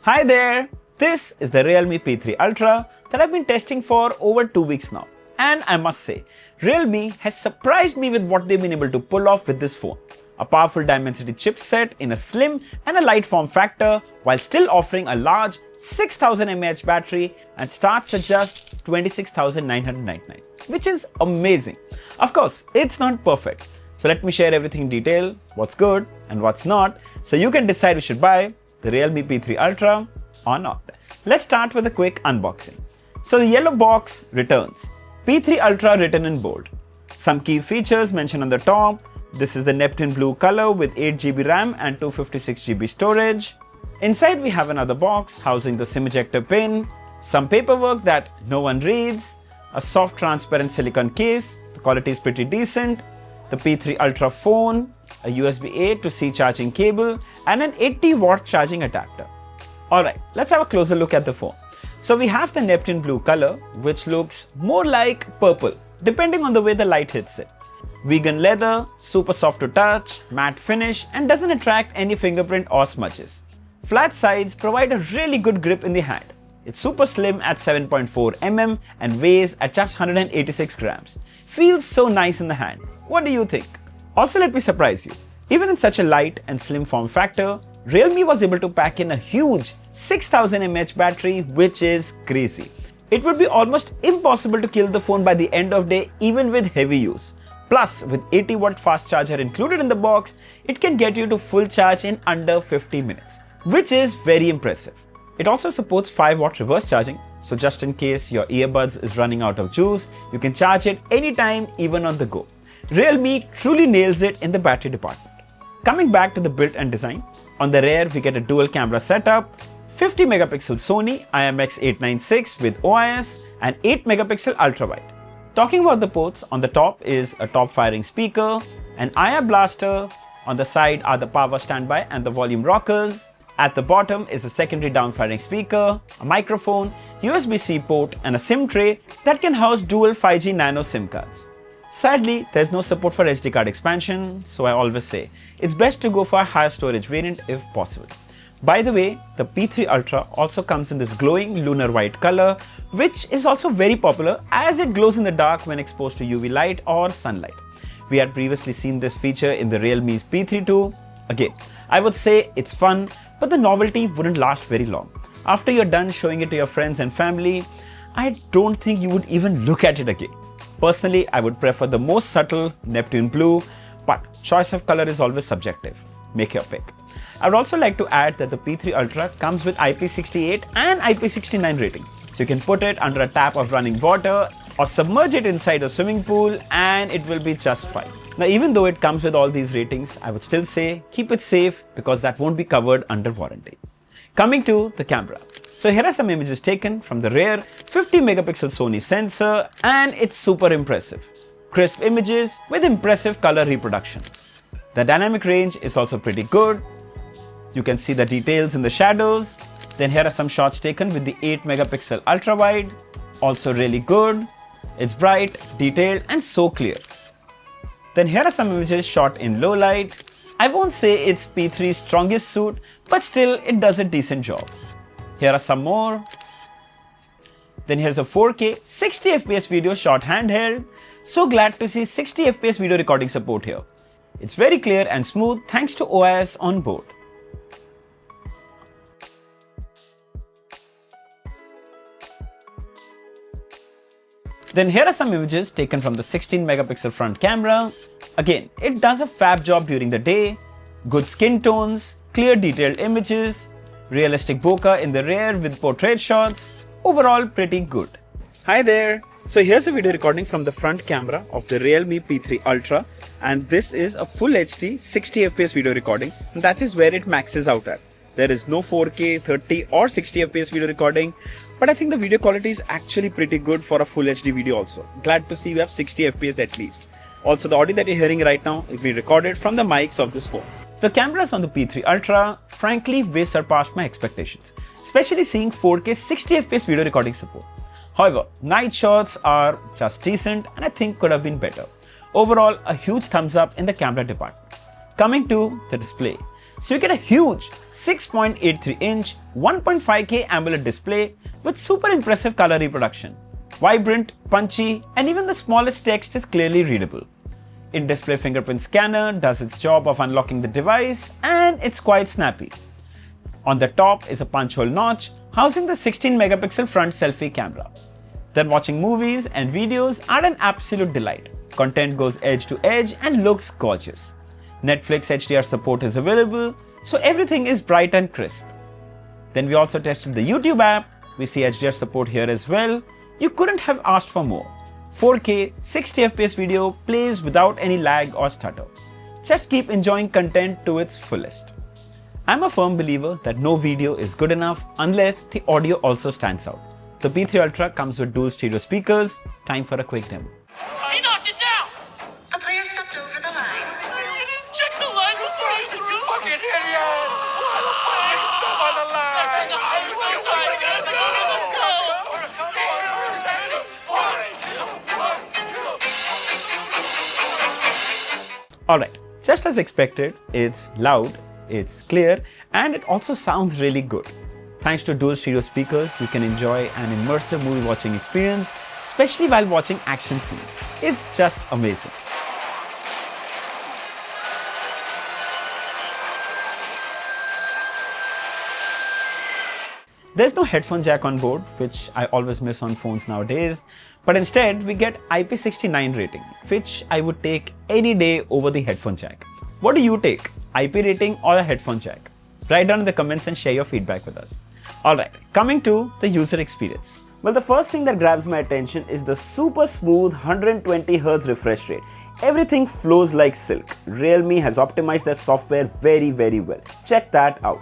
Hi there! This is the Realme P3 Ultra that I've been testing for over 2 weeks now. And I must say, Realme has surprised me with what they've been able to pull off with this phone. A powerful Dimensity chipset in a slim and a light form factor while still offering a large 6000 mAh battery and starts at just 26,999, which is amazing. Of course, it's not perfect. So let me share everything in detail, what's good and what's not, so you can decide you should buy the Realme P3 Ultra or not. Let's start with a quick unboxing. So the yellow box returns. P3 Ultra written in bold. Some key features mentioned on the top. This is the Neptune blue color with 8GB RAM and 256GB storage. Inside we have another box housing the SIM ejector pin, some paperwork that no one reads, a soft transparent silicone case, the quality is pretty decent, the P3 Ultra phone, a USB-A to C charging cable and an 80-watt charging adapter. Alright, let's have a closer look at the phone. So we have the Neptune blue color which looks more like purple depending on the way the light hits it. Vegan leather, super soft to touch, matte finish and doesn't attract any fingerprint or smudges. Flat sides provide a really good grip in the hand. It's super slim at 7.4 mm and weighs at just 186 grams. Feels so nice in the hand. What do you think? Also, let me surprise you. Even in such a light and slim form factor, Realme was able to pack in a huge 6000 mAh battery, which is crazy. It would be almost impossible to kill the phone by the end of day even with heavy use. Plus, with 80-watt fast charger included in the box, it can get you to full charge in under 50 minutes, which is very impressive. It also supports 5-watt reverse charging, so just in case your earbuds is running out of juice, you can charge it anytime, even on the go. Realme truly nails it in the battery department. Coming back to the build and design, on the rear we get a dual camera setup, 50 megapixel Sony IMX896 with OIS and 8 megapixel ultra wide. Talking about the ports, on the top is a top firing speaker, an IR blaster, on the side are the power standby and the volume rockers. At the bottom is a secondary down-firing speaker, a microphone, USB-C port and a SIM tray that can house dual 5G nano SIM cards. Sadly, there's no support for SD card expansion, so I always say, it's best to go for a higher storage variant if possible. By the way, the P3 Ultra also comes in this glowing lunar white color, which is also very popular as it glows in the dark when exposed to UV light or sunlight. We had previously seen this feature in the Realme's P3 too. Again, I would say it's fun, but the novelty wouldn't last very long. After you're done showing it to your friends and family, I don't think you would even look at it again. Personally, I would prefer the most subtle Neptune blue, but choice of color is always subjective. Make your pick. I would also like to add that the P3 Ultra comes with IP68 and IP69 rating. So you can put it under a tap of running water or submerge it inside a swimming pool and it will be just fine. Now, even though it comes with all these ratings, I would still say keep it safe because that won't be covered under warranty. Coming to the camera. So here are some images taken from the rear 50 megapixel Sony sensor and it's super impressive. Crisp images with impressive color reproduction. The dynamic range is also pretty good. You can see the details in the shadows. Then here are some shots taken with the 8 megapixel ultra wide. Also really good. It's bright, detailed and so clear. Then here are some images shot in low light. I won't say it's P3's strongest suit, but still it does a decent job. Here are some more. Then here's a 4K 60 FPS video shot handheld. So glad to see 60 FPS video recording support here. It's very clear and smooth thanks to OIS on board. Then here are some images taken from the 16 megapixel front camera. Again, it does a fab job during the day. Good skin tones, clear detailed images, realistic bokeh in the rear with portrait shots. Overall pretty good. Hi there! So here's a video recording from the front camera of the Realme P3 Ultra and this is a full HD 60 FPS video recording and that is where it maxes out at. There is no 4K, 30 or 60 FPS video recording, but I think the video quality is actually pretty good for a full HD video also. Glad to see you have 60 FPS at least. Also, the audio that you're hearing right now is being recorded from the mics of this phone. The cameras on the P3 Ultra frankly way surpassed my expectations, especially seeing 4K 60 FPS video recording support. However, night shots are just decent and I think could have been better. Overall, a huge thumbs up in the camera department. Coming to the display. So you get a huge 6.83-inch 1.5K AMOLED display with super impressive color reproduction. Vibrant, punchy, and even the smallest text is clearly readable. In-display fingerprint scanner does its job of unlocking the device, and it's quite snappy. On the top is a punch hole notch housing the 16-megapixel front selfie camera. Then watching movies and videos are an absolute delight. Content goes edge to edge and looks gorgeous. Netflix HDR support is available, so everything is bright and crisp. Then we also tested the YouTube app. We see HDR support here as well. You couldn't have asked for more. 4K 60fps video plays without any lag or stutter. Just keep enjoying content to its fullest. I'm a firm believer that no video is good enough unless the audio also stands out. The P3 Ultra comes with dual stereo speakers. Time for a quick demo. He knocked it down! A player stepped over the line. Check the line before you threw! Fucking idiot! Why the fuck did you step on the line? Alright, just as expected, it's loud, it's clear, and it also sounds really good. Thanks to dual stereo speakers, you can enjoy an immersive movie watching experience, especially while watching action scenes. It's just amazing. There's no headphone jack on board, which I always miss on phones nowadays, but instead we get IP69 rating, which I would take any day over the headphone jack. What do you take, IP rating or a headphone jack? Write down in the comments and share your feedback with us. Alright, coming to the user experience. Well, the first thing that grabs my attention is the super smooth 120Hz refresh rate. Everything flows like silk. Realme has optimized their software very well. Check that out.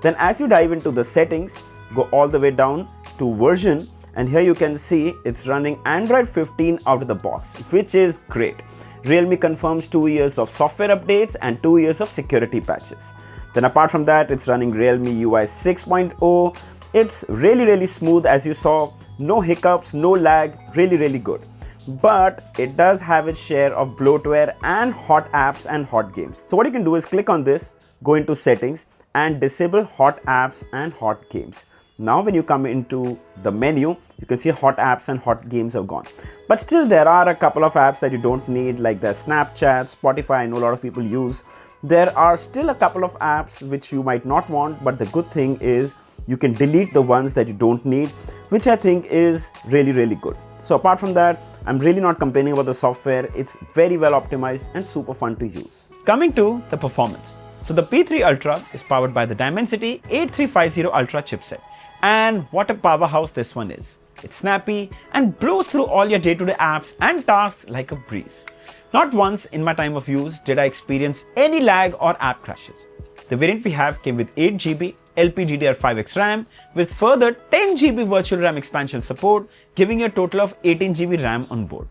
Then as you dive into the settings, go all the way down to version, and here you can see it's running Android 15 out of the box, which is great. Realme confirms 2 years of software updates and 2 years of security patches. Then apart from that, it's running Realme UI 6.0. It's really smooth, as you saw. No hiccups, no lag, really good. But it does have its share of bloatware and hot apps and hot games. So what you can do is click on this, go into settings and disable hot apps and hot games. Now when you come into the menu, you can see hot apps and hot games have gone. But still there are a couple of apps that you don't need, like the Snapchat, Spotify, I know a lot of people use. There are still a couple of apps which you might not want, but the good thing is you can delete the ones that you don't need, which I think is really good. So apart from that, I'm really not complaining about the software. It's very well optimized and super fun to use. Coming to the performance. So the P3 Ultra is powered by the Dimensity 8350 Ultra chipset. And what a powerhouse this one is. It's snappy and blows through all your day-to-day apps and tasks like a breeze. Not once in my time of use did I experience any lag or app crashes. The variant we have came with 8GB LPDDR5X RAM with further 10GB virtual RAM expansion support, giving you a total of 18GB RAM on board.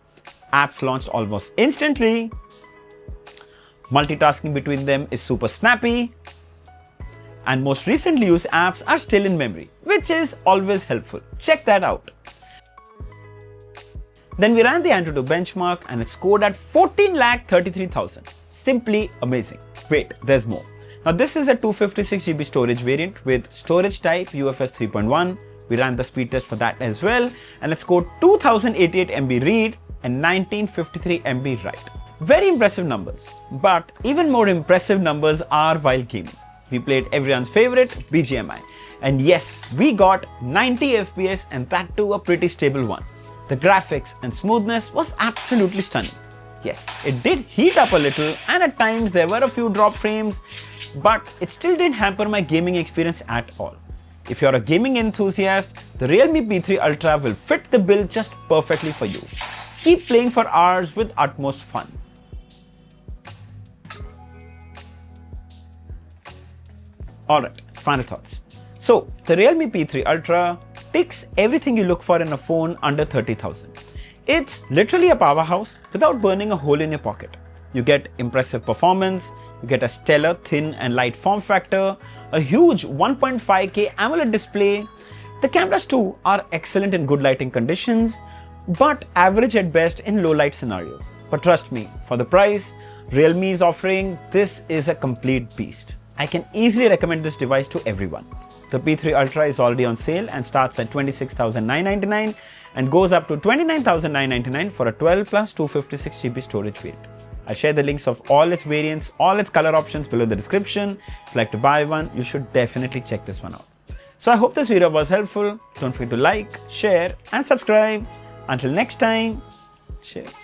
Apps launched almost instantly. Multitasking between them is super snappy. And most recently used apps are still in memory, which is always helpful. Check that out. Then we ran the Antutu benchmark and it scored at 14,33,000. Simply amazing. Wait, there's more. Now this is a 256GB storage variant with storage type UFS 3.1. We ran the speed test for that as well, and it scored 2088 MB read and 1953 MB write. Very impressive numbers, but even more impressive numbers are while gaming. We played everyone's favorite BGMI, and yes, we got 90 FPS, and that too a pretty stable one. The graphics and smoothness was absolutely stunning. Yes, it did heat up a little and at times there were a few drop frames, but it still didn't hamper my gaming experience at all. If you're a gaming enthusiast, the Realme P3 Ultra will fit the bill just perfectly for you. Keep playing for hours with utmost fun. Alright, final thoughts. So, the Realme P3 Ultra ticks everything you look for in a phone under 30,000. It's literally a powerhouse without burning a hole in your pocket. You get impressive performance, you get a stellar thin and light form factor, a huge 1.5K AMOLED display. The cameras too are excellent in good lighting conditions, but average at best in low light scenarios. But trust me, for the price Realme is offering, this is a complete beast. I can easily recommend this device to everyone. The P3 Ultra is already on sale and starts at $26,999 and goes up to $29,999 for a 12 plus 256GB storage variant. I'll share the links of all its variants, all its color options below in the description. If you'd like to buy one, you should definitely check this one out. So I hope this video was helpful. Don't forget to like, share and subscribe. Until next time, cheers.